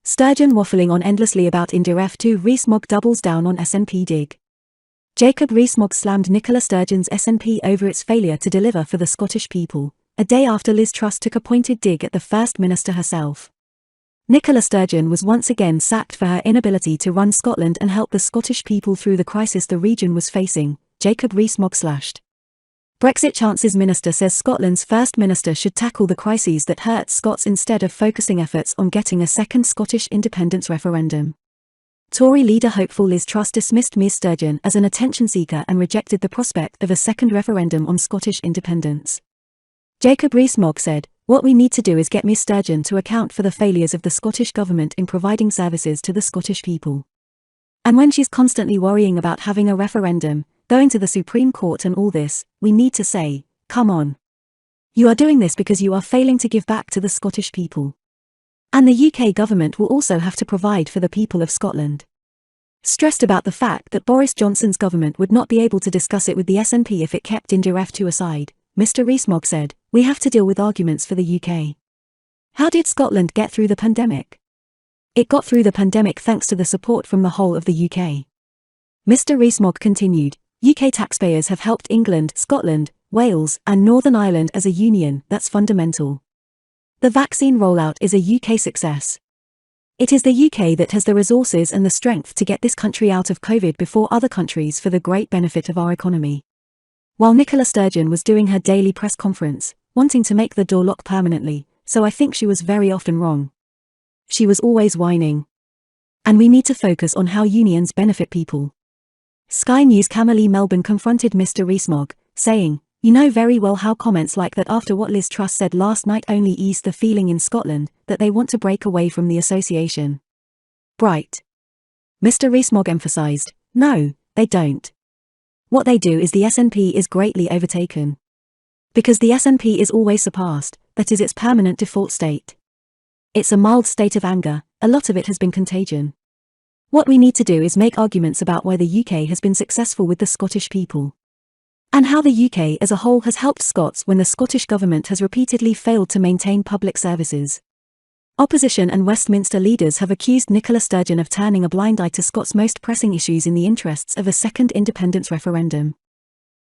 Sturgeon waffling on endlessly about India. F2 Rees-Mogg doubles down on SNP dig. Jacob Rees-Mogg slammed Nicola Sturgeon's SNP over its failure to deliver for the Scottish people, a day after Liz Truss took a pointed dig at the First Minister herself. Nicola Sturgeon was once again sacked for her inability to run Scotland and help the Scottish people through the crisis the region was facing, Jacob Rees-Mogg slashed. Brexit Chances Minister says Scotland's First Minister should tackle the crises that hurt Scots instead of focusing efforts on getting a second Scottish independence referendum. Tory leader hopeful Liz Truss dismissed Ms Sturgeon as an attention seeker and rejected the prospect of a second referendum on Scottish independence. Jacob Rees-Mogg said, "What we need to do is get Ms Sturgeon to account for the failures of the Scottish Government in providing services to the Scottish people. And when she's constantly worrying about having a referendum, going to the Supreme Court and all this, we need to say, come on. You are doing this because you are failing to give back to the Scottish people. And the UK government will also have to provide for the people of Scotland." Stressed about the fact that Boris Johnson's government would not be able to discuss it with the SNP if it kept India F2 aside, Mr Rees-Mogg said, "We have to deal with arguments for the UK. How did Scotland get through the pandemic? It got through the pandemic thanks to the support from the whole of the UK." Mr Rees-Mogg continued, "UK taxpayers have helped England, Scotland, Wales, and Northern Ireland as a union. That's fundamental. The vaccine rollout is a UK success. It is the UK that has the resources and the strength to get this country out of COVID before other countries for the great benefit of our economy." While Nicola Sturgeon was doing her daily press conference, wanting to make the door lock permanently, so I think she was very often wrong. She was always whining. And we need to focus on how unions benefit people. Sky News' Camille Melbourne confronted Mr Rees-Mogg, saying, "You know very well how comments like that after what Liz Truss said last night only ease the feeling in Scotland that they want to break away from the association." Bright. Mr Rees-Mogg emphasised, "No, they don't. What they do is the SNP is greatly overtaken. Because the SNP is always surpassed, that is its permanent default state. It's a mild state of anger, a lot of it has been contagion. What we need to do is make arguments about why the UK has been successful with the Scottish people. And how the UK as a whole has helped Scots when the Scottish Government has repeatedly failed to maintain public services." Opposition and Westminster leaders have accused Nicola Sturgeon of turning a blind eye to Scots' most pressing issues in the interests of a second independence referendum.